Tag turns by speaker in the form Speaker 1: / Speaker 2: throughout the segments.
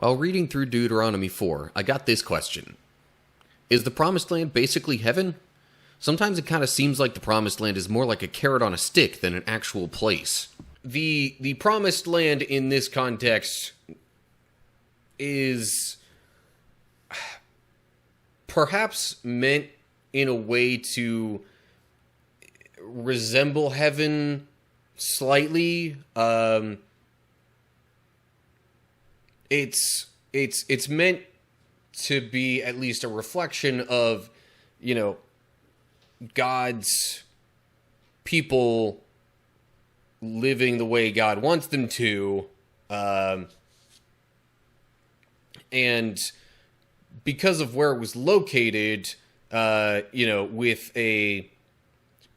Speaker 1: While reading through Deuteronomy 4, I got this question. Is the Promised Land basically heaven? Sometimes it kind of seems like the Promised Land is more like a carrot on a stick than an actual place. The Promised Land in this context is perhaps meant in a way to resemble heaven slightly. It's meant to be at least a reflection of, God's people living the way God wants them to, and because of where it was located, with a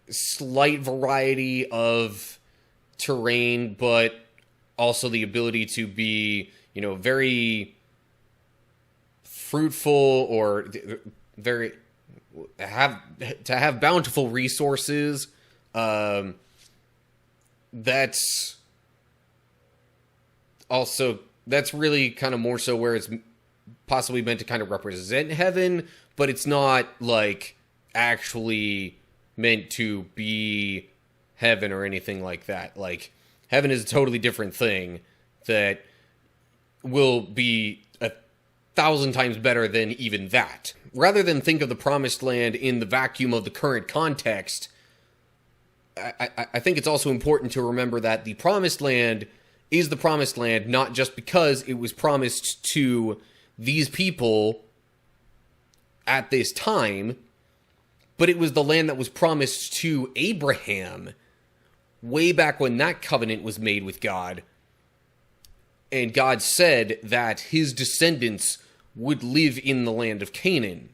Speaker 1: slight variety of terrain, but also the ability to be, very fruitful or very have bountiful resources. That's really kind of more so where it's possibly meant to kind of represent heaven, but it's not like actually meant to be heaven or anything like that. Like, heaven is a totally different thing that will be 1,000 times better than even that. Rather than think of the Promised Land in the vacuum of the current context, I think it's also important to remember that the Promised Land is the Promised Land not just because it was promised to these people at this time, but it was the land that was promised to Abraham way back when that covenant was made with God. And God said that his descendants would live in the land of Canaan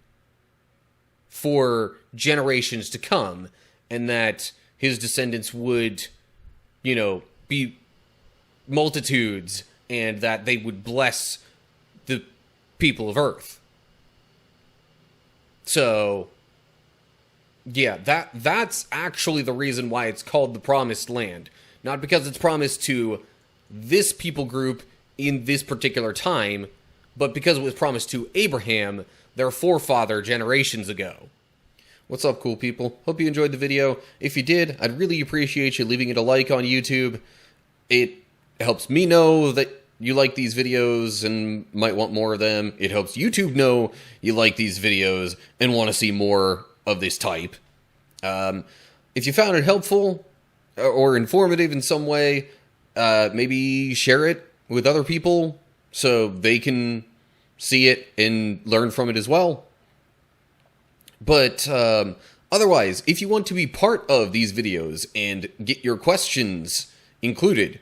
Speaker 1: for generations to come, and that his descendants would, be multitudes, and that they would bless the people of earth. So, yeah, that's actually the reason why it's called the Promised Land. Not because it's promised to this people group in this particular time, but because it was promised to Abraham, their forefather, generations ago. What's up, cool people? Hope you enjoyed the video. If you did, I'd really appreciate you leaving it a like on YouTube. It helps me know that you like these videos and might want more of them. It helps YouTube know you like these videos and want to see more of this type. If you found it helpful or informative in some way, maybe share it with other people so they can see it and learn from it as well. But otherwise, if you want to be part of these videos and get your questions included,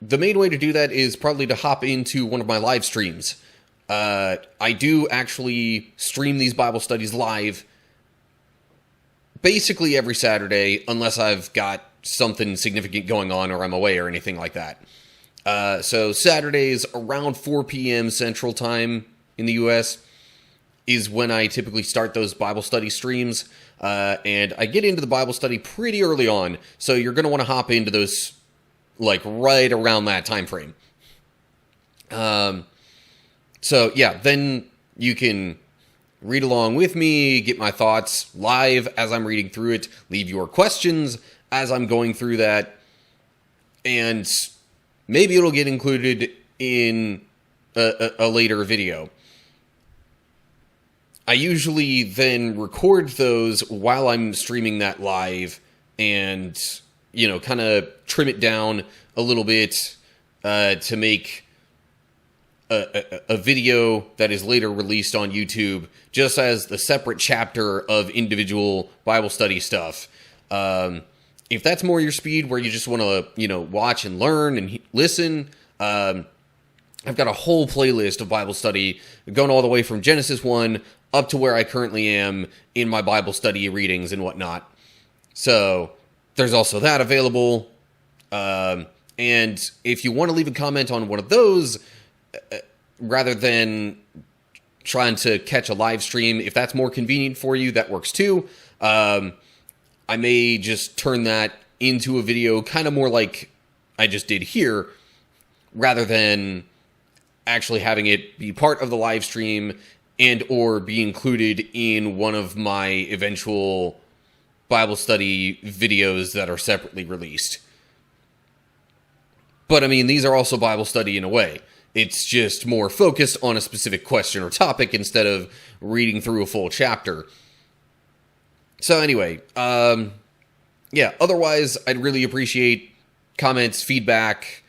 Speaker 1: the main way to do that is probably to hop into one of my live streams. I do actually stream these Bible studies live basically every Saturday, unless I've got something significant going on or I'm away or anything like that. So Saturdays around 4 p.m. Central Time in the U.S. is when I typically start those Bible study streams. And I get into the Bible study pretty early on, so you're going to want to hop into those like right around that time frame. So yeah, then you can read along with me, get my thoughts live as I'm reading through it, leave your questions as I'm going through that, and maybe it'll get included in a later video. I usually then record those while I'm streaming that live and, kind of trim it down a little bit to make a video that is later released on YouTube just as the separate chapter of individual Bible study stuff. If that's more your speed, where you just want to, watch and learn and listen, I've got a whole playlist of Bible study going all the way from Genesis 1 up to where I currently am in my Bible study readings and whatnot. So there's also that available. And if you want to leave a comment on one of those, rather than trying to catch a live stream, if that's more convenient for you, that works too. I may just turn that into a video kind of more like I just did here, rather than actually having it be part of the live stream and or be included in one of my eventual Bible study videos that are separately released. But I mean, these are also Bible study in a way. It's just more focused on a specific question or topic instead of reading through a full chapter. So anyway, yeah, otherwise, I'd really appreciate comments, feedback,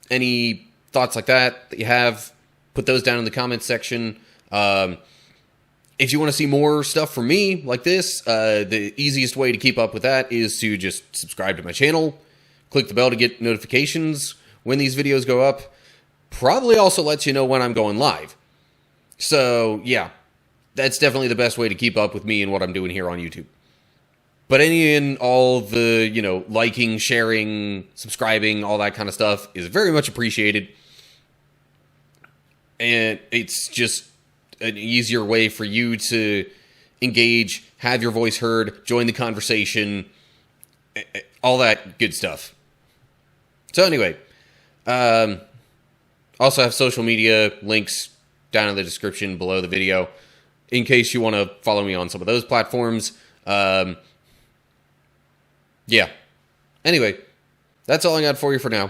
Speaker 1: any thoughts like that you have. Put those down in the comments section. If you want to see more stuff from me like this, the easiest way to keep up with that is to just subscribe to my channel. Click the bell to get notifications when these videos go up. Probably also lets you know when I'm going live. So, yeah, that's definitely the best way to keep up with me and what I'm doing here on YouTube. But any and all the, liking, sharing, subscribing, all that kind of stuff is very much appreciated. And it's just an easier way for you to engage, have your voice heard, join the conversation, all that good stuff. So anyway, also have social media links down in the description below the video in case you want to follow me on some of those platforms. Yeah. Anyway, that's all I got for you for now.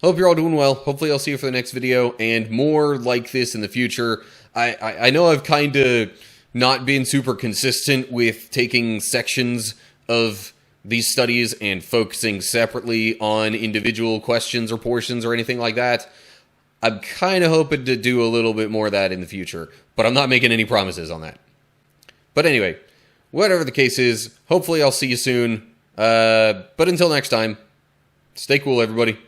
Speaker 1: Hope you're all doing well. Hopefully I'll see you for the next video and more like this in the future. I know I've kind of not been super consistent with taking sections of these studies and focusing separately on individual questions or portions or anything like that. I'm kind of hoping to do a little bit more of that in the future, but I'm not making any promises on that. But anyway, whatever the case is, hopefully I'll see you soon. But until next time, stay cool, everybody.